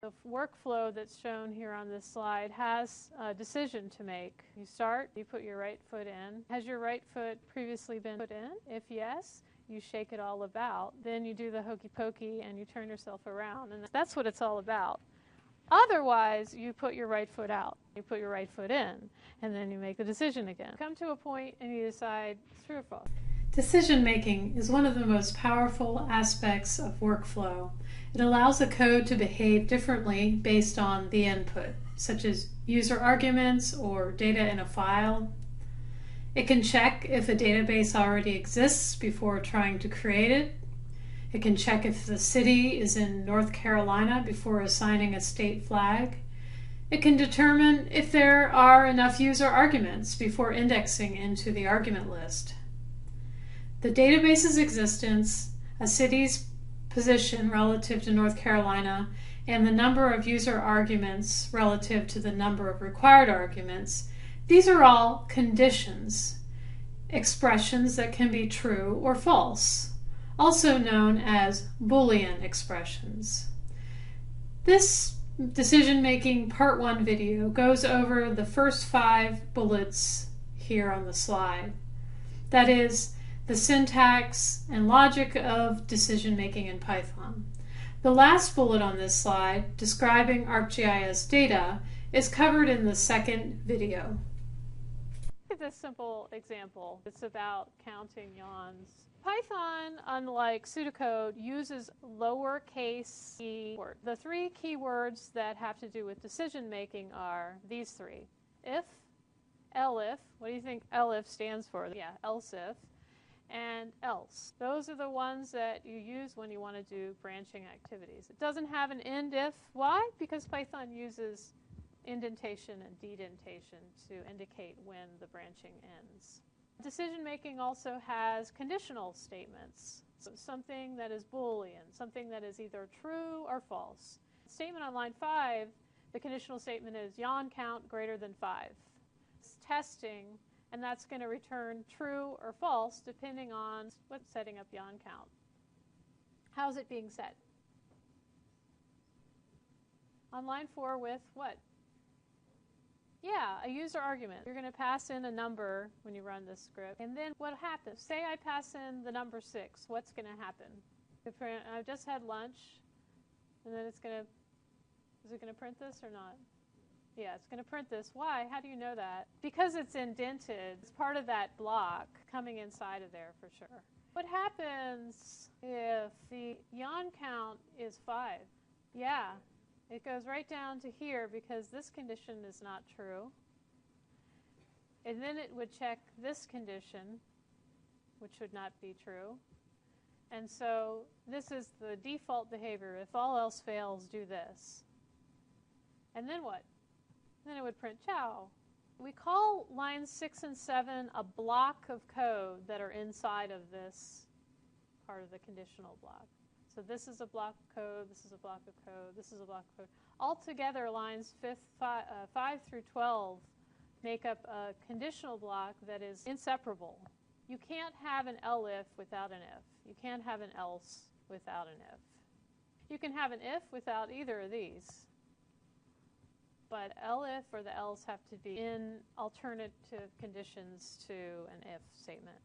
The workflow that's shown here on this slide has a decision to make. You start, you put your right foot in. Has your right foot previously been put in? If yes, you shake it all about. Then you do the hokey pokey and you turn yourself around. And that's what it's all about. Otherwise, you put your right foot out. You put your right foot in. And then you make the decision again. Come to a point and you decide true or false. Decision making is one of the most powerful aspects of workflow. It allows the code to behave differently based on the input, such as user arguments or data in a file. It can check if a database already exists before trying to create it. It can check if the city is in North Carolina before assigning a state flag. It can determine if there are enough user arguments before indexing into the argument list. The database's existence, a city's position relative to North Carolina, and the number of user arguments relative to the number of required arguments, these are all conditions, expressions that can be true or false, also known as Boolean expressions. This decision-making Part 1 video goes over the first 5 bullets here on the slide. That is, the syntax and logic of decision-making in Python. The last bullet on this slide, describing ArcGIS data, is covered in the second video. Look at this simple example. It's about counting yawns. Python, unlike pseudocode, uses lowercase keywords. The 3 keywords that have to do with decision-making are these 3. If, elif, what do you think elif stands for? Yeah, else if. And else. Those are the ones that you use when you want to do branching activities. It doesn't have an end if. Why? Because Python uses indentation and dedentation to indicate when the branching ends. Decision making also has conditional statements. So something that is Boolean, something that is either true or false. Statement on line 5, the conditional statement is yawn count greater than 5. It's testing. And that's going to return true or false depending on what's setting up yawn count. How's it being set? On line 4 with what? Yeah, a user argument. You're going to pass in a number when you run this script. And then what happens? Say I pass in the number 6. What's going to happen? I've just had lunch, and then it's going to, is it going to print this or not? Yeah, it's going to print this. Why? How do you know that? Because it's indented. It's part of that block coming inside of there for sure. What happens if the yawn count is 5? Yeah, it goes right down to here because this condition is not true. And then it would check this condition, which would not be true. And so this is the default behavior. If all else fails, do this. And then what? Then it would print chow. We call lines 6 and 7 a block of code that are inside of this part of the conditional block. So this is a block of code, this is a block of code, this is a block of code. Altogether, lines 5 through 12 make up a conditional block that is inseparable. You can't have an elif without an if. You can't have an else without an if. You can have an if without either of these. But elif or the else have to be in alternative conditions to an if statement.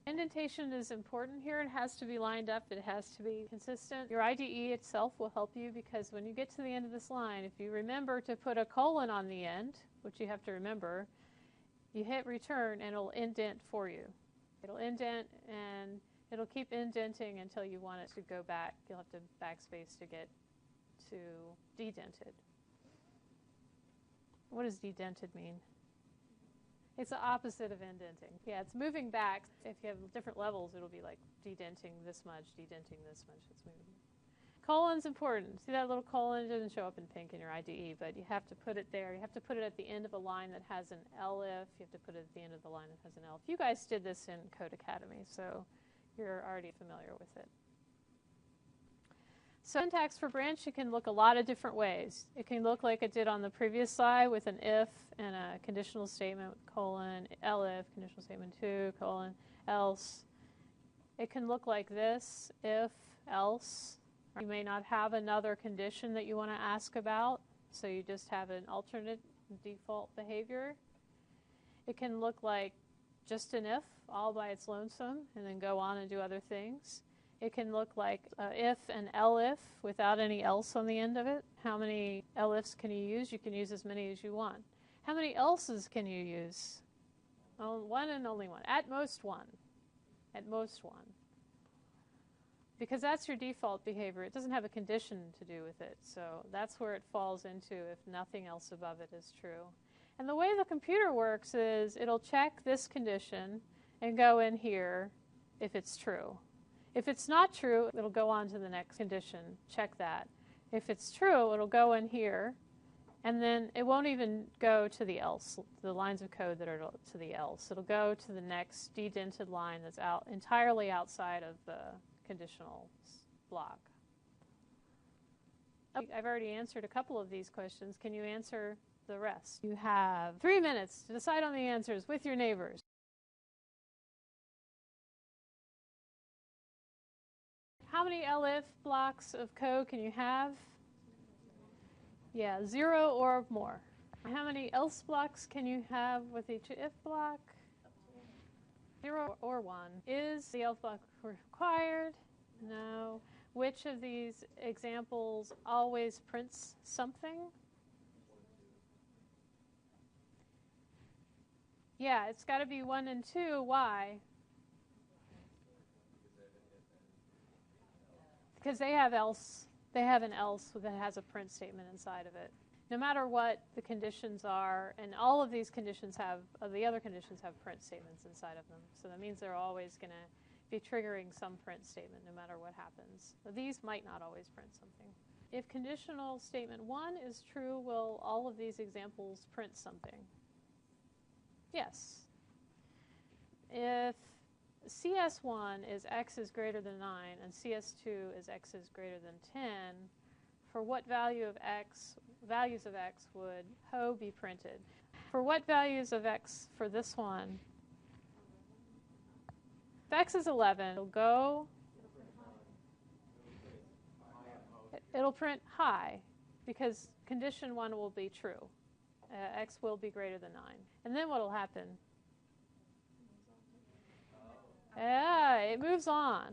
Indentation is important here. It has to be lined up. It has to be consistent. Your IDE itself will help you because when you get to the end of this line, if you remember to put a colon on the end, which you have to remember, you hit return and it'll indent for you. It'll indent and it'll keep indenting until you want it to go back. You'll have to backspace to get to dedented. What does dedented mean? It's the opposite of indenting. Yeah, it's moving back. If you have different levels, it'll be like dedenting this much, dedenting this much. It's moving. Colon's important. See that little colon? It doesn't show up in pink in your IDE, but you have to put it there. You have to put it at the end of a line that has an elif. You have to put it at the end of the line that has an elif. You guys did this in Code Academy, so you're already familiar with it. So syntax for branching can look a lot of different ways. It can look like it did on the previous slide with an if and a conditional statement, colon, elif, conditional statement 2, colon, else. It can look like this, if, else, You may not have another condition that you want to ask about, so you just have an alternate default behavior. It can look like just an if all by its lonesome and then go on and do other things. It can look like if and elif without any else on the end of it. How many elifs can you use? You can use as many as you want. How many else's can you use? Oh, one and only one. At most one. At most one. Because that's your default behavior. It doesn't have a condition to do with it. So that's where it falls into if nothing else above it is true. And the way the computer works is it'll check this condition and go in here if it's true. If it's not true, it'll go on to the next condition, check that. If it's true, it'll go in here, and then it won't even go to the else, the lines of code that are to the else. It'll go to the next dedented line that's entirely outside of the conditional block. I've already answered a couple of these questions. Can you answer the rest? You have 3 minutes to decide on the answers with your neighbors. How many elif blocks of code can you have? Yeah, 0 or more. How many else blocks can you have with each if block? 0 or 1. Is the else block required? No. Which of these examples always prints something? Yeah, it's got to be 1 and 2. Why? Because they have else. They have an else that has a print statement inside of it. No matter what the conditions are, and all of these conditions have, the other conditions have print statements inside of them. So that means they're always going to be triggering some print statement no matter what happens. So these might not always print something. If conditional statement 1 is true, will all of these examples print something? Yes. If CS1 is x is greater than 9 and CS2 is x is greater than 10, for what values of x would ho be printed? For what values of x for this one? If x is 11, it'll print high because condition 1 will be true. X will be greater than 9. And then what will happen? Yeah, it moves on.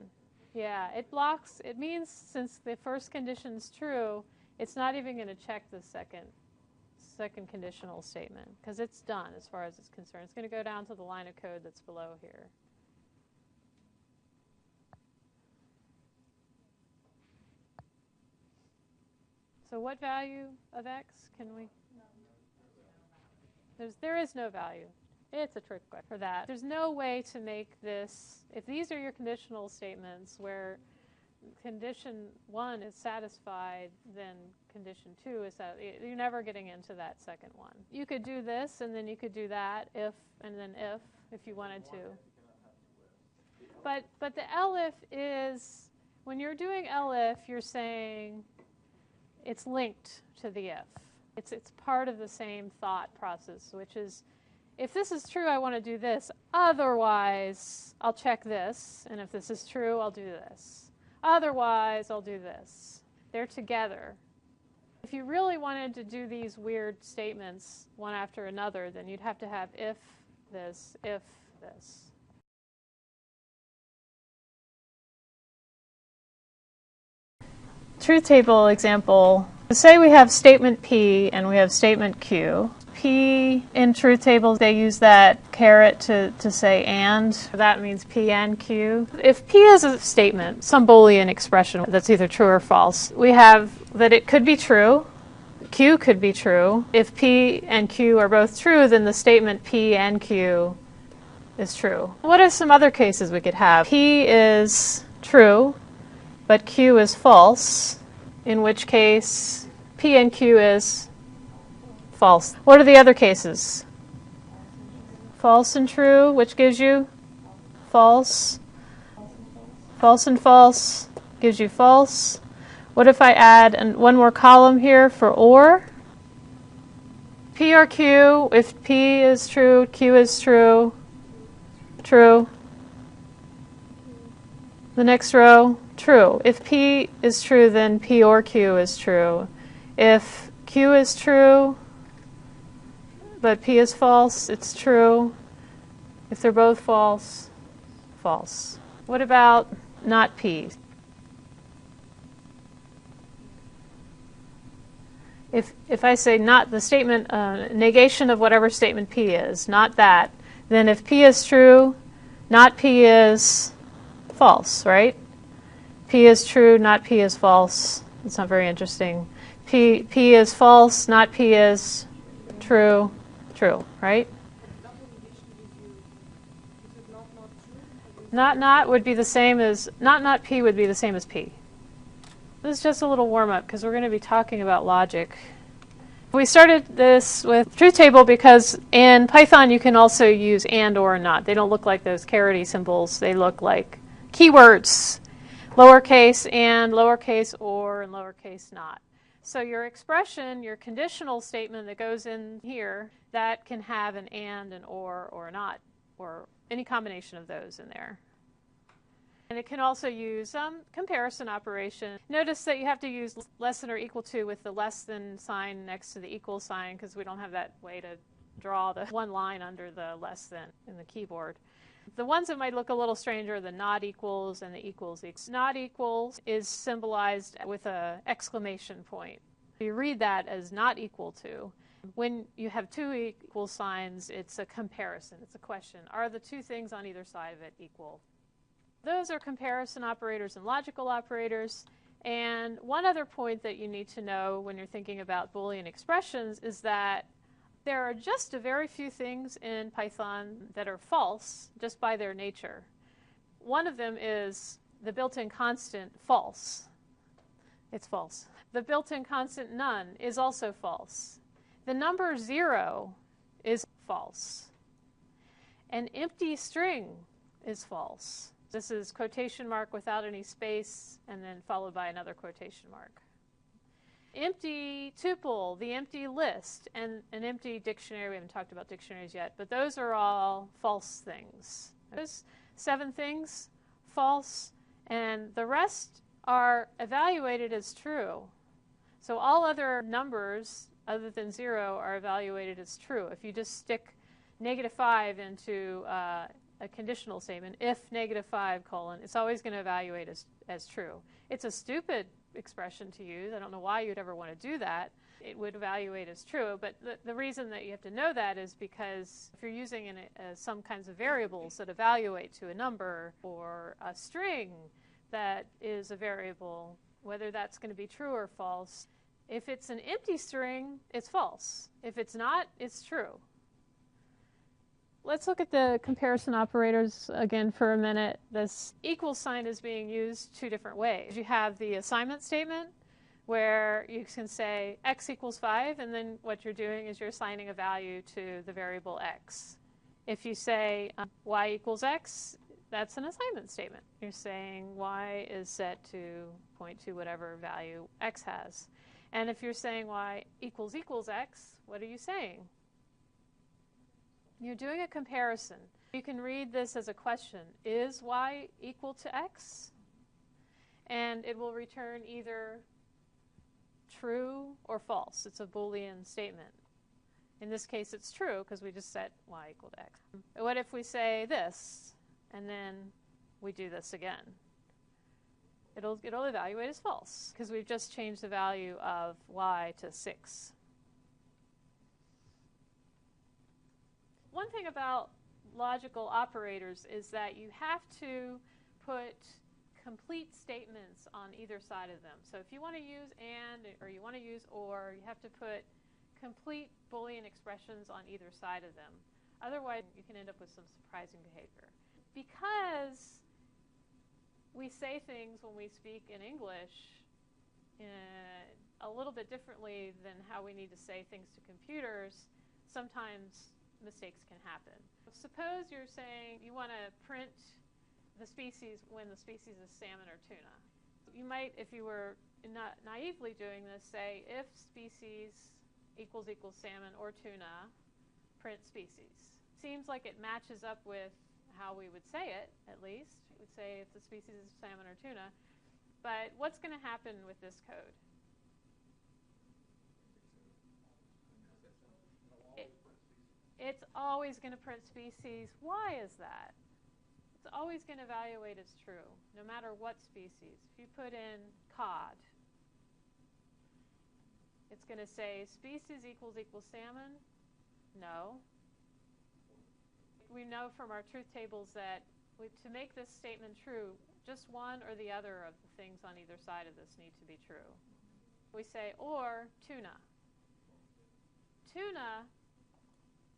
Yeah, it blocks. It means since the first condition's true, it's not even going to check the second conditional statement because it's done as far as it's concerned. It's going to go down to the line of code that's below here. So what value of x can we? There is no value. It's a trick question for that. There's no way to make this, if these are your conditional statements where condition 1 is satisfied, then condition 2 is satisfied. You're never getting into that second one. You could do this, and then you could do that, if you wanted to. But the elif is, when you're doing elif, you're saying it's linked to the if. It's part of the same thought process, which is, if this is true, I want to do this. Otherwise, I'll check this. And if this is true, I'll do this. Otherwise, I'll do this. They're together. If you really wanted to do these weird statements one after another, then you'd have to have if this, if this. Truth table example. Say we have statement P and we have statement Q. P in truth tables, they use that caret to say and. That means P and Q. If P is a statement, some Boolean expression that's either true or false, we have that it could be true. Q could be true. If P and Q are both true, then the statement P and Q is true. What are some other cases we could have? P is true, but Q is false, in which case P and Q is false. What are the other cases? False and true, which gives you false. False and false gives you false. What if I add one more column here for or? P or Q, if P is true, Q is true. True. The next row, true. If P is true, then P or Q is true. If Q is true, but P is false, it's true. If they're both false, false. What about not P? If I say not the statement, negation of whatever statement P is, not that, then if P is true, not P is false, right? P is true, not P is false. It's not very interesting. P is false, not P is true, true, right? Not would be the same as, not P would be the same as P. This is just a little warm-up because we're going to be talking about logic. We started this with truth table because in Python you can also use and or not. They don't look like those carety symbols. They look like keywords, lowercase and, lowercase or, and lowercase not. So your expression, your conditional statement that goes in here, that can have an and, an or a not, or any combination of those in there. And it can also use comparison operation. Notice that you have to use less than or equal to with the less than sign next to the equal sign because we don't have that way to draw the one line under the less than in the keyboard. The ones that might look a little strange are the not equals and the equals. Not equals is symbolized with an exclamation point. You read that as not equal to. When you have two equal signs, it's a comparison. It's a question. Are the two things on either side of it equal? Those are comparison operators and logical operators. And one other point that you need to know when you're thinking about Boolean expressions is that there are just a very few things in Python that are false just by their nature. One of them is the built-in constant false. It's false. The built-in constant none is also false. The number 0 is false. An empty string is false. This is quotation mark without any space and then followed by another quotation mark. Empty tuple, the empty list, and an empty dictionary. We haven't talked about dictionaries yet, but those are all false things. Those 7 things, false, and the rest are evaluated as true. So all other numbers other than 0 are evaluated as true. If you just stick -5 into a conditional statement, if -5 : it's always going to evaluate as true. It's a stupid expression to use. I don't know why you'd ever want to do that. It would evaluate as true, but the reason that you have to know that is because if you're using some kinds of variables that evaluate to a number or a string that is a variable, whether that's going to be true or false, if it's an empty string, it's false. If it's not, it's true. Let's look at the comparison operators again for a minute. This equal sign is being used 2 different ways. You have the assignment statement where you can say x equals 5, and then what you're doing is you're assigning a value to the variable x. If you say y equals x, that's an assignment statement. You're saying y is set to point to whatever value x has. And if you're saying y equals x, what are you saying? You're doing a comparison. You can read this as a question. Is y equal to x? And it will return either true or false. It's a Boolean statement. In this case, it's true because we just set y equal to x. What if we say this, and then we do this again? It'll evaluate as false because we've just changed the value of y to 6. One thing about logical operators is that you have to put complete statements on either side of them. So if you want to use and or you want to use or, you have to put complete Boolean expressions on either side of them. Otherwise, you can end up with some surprising behavior. Because we say things when we speak in English a little bit differently than how we need to say things to computers, sometimes mistakes can happen. Suppose you're saying you want to print the species when the species is salmon or tuna. You might, if you were not naively doing this, say if species equals salmon or tuna, print species. Seems like it matches up with how we would say it, at least. We would say if the species is salmon or tuna. But what's going to happen with this code? It's always going to print species. Why is that? It's always going to evaluate as true, no matter what species. If you put in cod, it's going to say species equals salmon? No. We know from our truth tables that to make this statement true, just one or the other of the things on either side of this need to be true. We say, or tuna. Tuna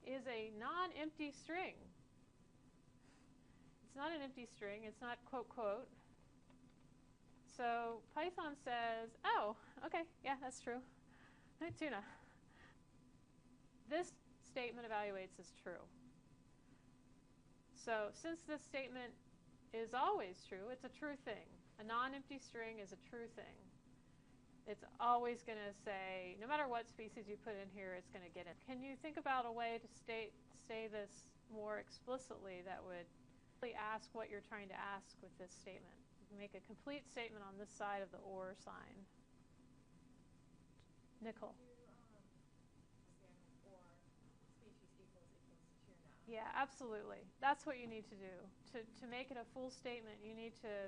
is a non-empty string. It's not an empty string. It's not quote, quote. So Python says, oh, okay, yeah, that's true. Tuna. This statement evaluates as true. So since this statement is always true, it's a true thing. A non-empty string is a true thing. It's always going to say, no matter what species you put in here, it's going to get in. Can you think about a way to say this more explicitly that would really ask what you're trying to ask with this statement? Make a complete statement on this side of the or sign. Nicole. Yeah, absolutely. That's what you need to do. To make it a full statement, you need to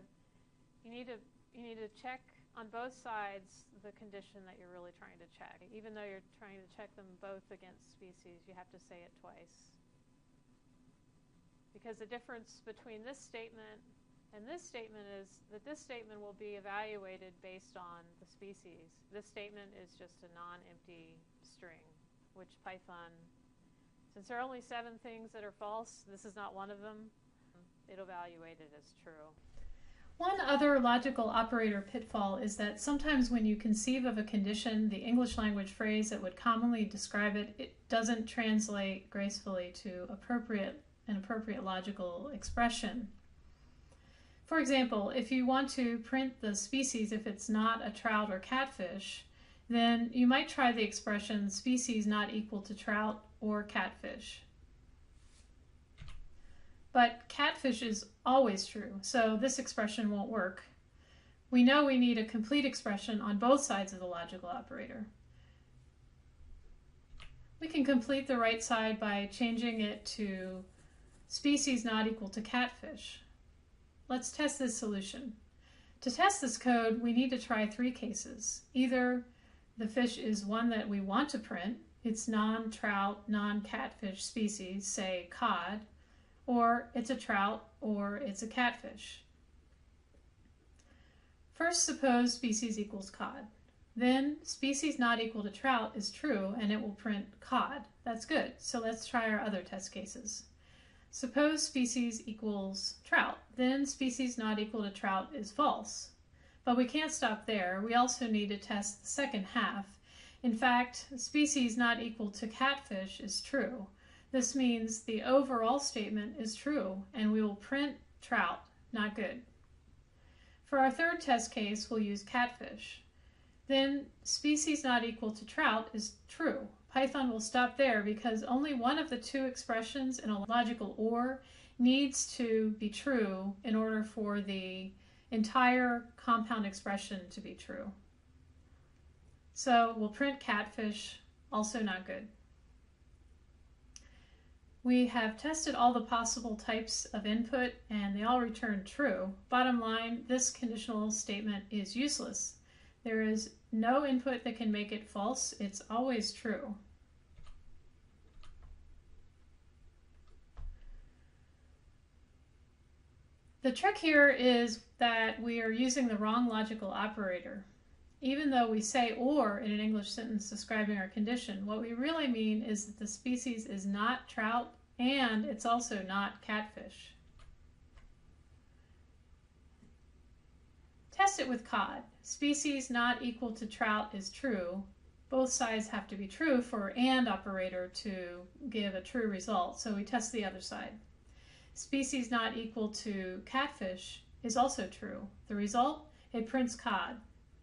check on both sides the condition that you're really trying to check. Even though you're trying to check them both against species, you have to say it twice. Because the difference between this statement and this statement is that this statement will be evaluated based on the species. This statement is just a non-empty string, which Python, since there are only 7 things that are false, this is not one of them, it'll evaluate it as true. One other logical operator pitfall is that sometimes when you conceive of a condition, the English language phrase that would commonly describe it, it doesn't translate gracefully to an appropriate logical expression. For example, if you want to print the species if it's not a trout or catfish, then you might try the expression species not equal to trout or catfish. But catfish is always true, so this expression won't work. We know we need a complete expression on both sides of the logical operator. We can complete the right side by changing it to species not equal to catfish. Let's test this solution. To test this code, we need to try 3 cases. Either the fish is one that we want to print, it's non-trout, non-catfish species, say cod, or it's a trout, or it's a catfish. First, suppose species equals cod. Then species not equal to trout is true, and it will print cod. That's good. So let's try our other test cases. Suppose species equals trout. Then species not equal to trout is false. But we can't stop there. We also need to test the second half. In fact, species not equal to catfish is true. This means the overall statement is true, and we will print trout, not good. For our third test case, we'll use catfish. Then species not equal to trout is true. Python will stop there because only one of the 2 expressions in a logical OR needs to be true in order for the entire compound expression to be true. So we'll print catfish, also not good. We have tested all the possible types of input and they all return true. Bottom line, this conditional statement is useless. There is no input that can make it false. It's always true. The trick here is that we are using the wrong logical operator. Even though we say or in an English sentence describing our condition, what we really mean is that the species is not trout and it's also not catfish. Test it with cod. Species not equal to trout is true. Both sides have to be true for AND operator to give a true result, so we test the other side. Species not equal to catfish is also true. The result? It prints cod.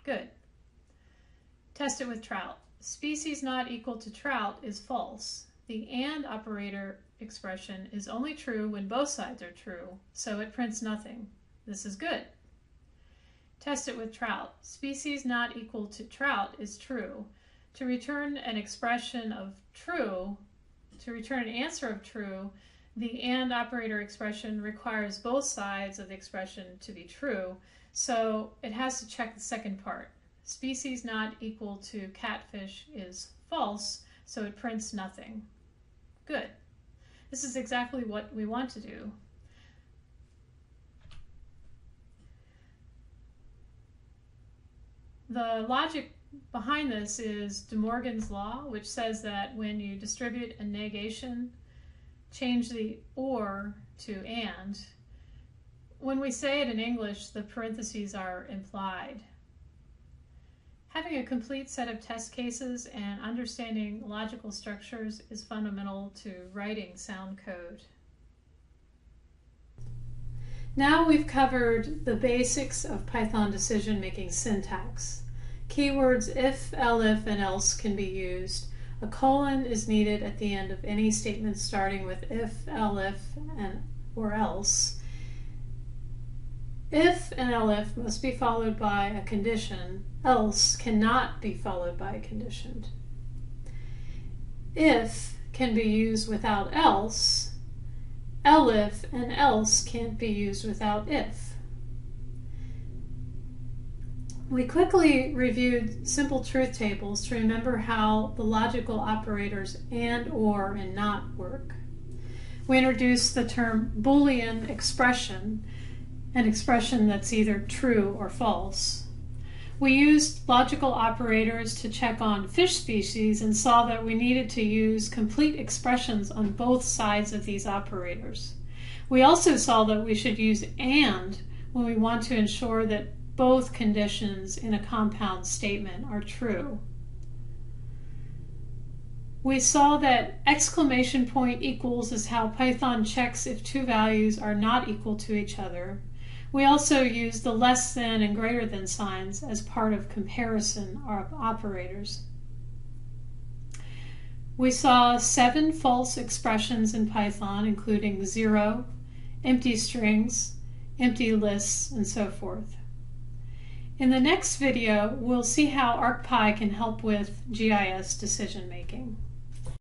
Good. Test it with trout. Species not equal to trout is false. The AND operator expression is only true when both sides are true, so it prints nothing. This is good. Test it with trout. Species not equal to trout is true. To return an expression of true, to return an answer of true, the AND operator expression requires both sides of the expression to be true, so it has to check the second part. Species not equal to catfish is false, so it prints nothing. Good. This is exactly what we want to do. The logic behind this is De Morgan's law, which says that when you distribute a negation, change the or to and. When we say it in English, the parentheses are implied. Having a complete set of test cases and understanding logical structures is fundamental to writing sound code. Now we've covered the basics of Python decision-making syntax. Keywords if, elif, and else can be used. A colon is needed at the end of any statement starting with if, elif, or else. If and elif must be followed by a condition, else cannot be followed by a condition. If can be used without else, elif and else can't be used without if. We quickly reviewed simple truth tables to remember how the logical operators and, or, and not work. We introduced the term Boolean expression, an expression that's either true or false. We used logical operators to check on fish species and saw that we needed to use complete expressions on both sides of these operators. We also saw that we should use AND when we want to ensure that both conditions in a compound statement are true. We saw that exclamation point equals is how Python checks if two values are not equal to each other. We also used the less than and greater than signs as part of comparison operators. We saw 7 false expressions in Python, including 0, empty strings, empty lists, and so forth. In the next video, we'll see how ArcPy can help with GIS decision making.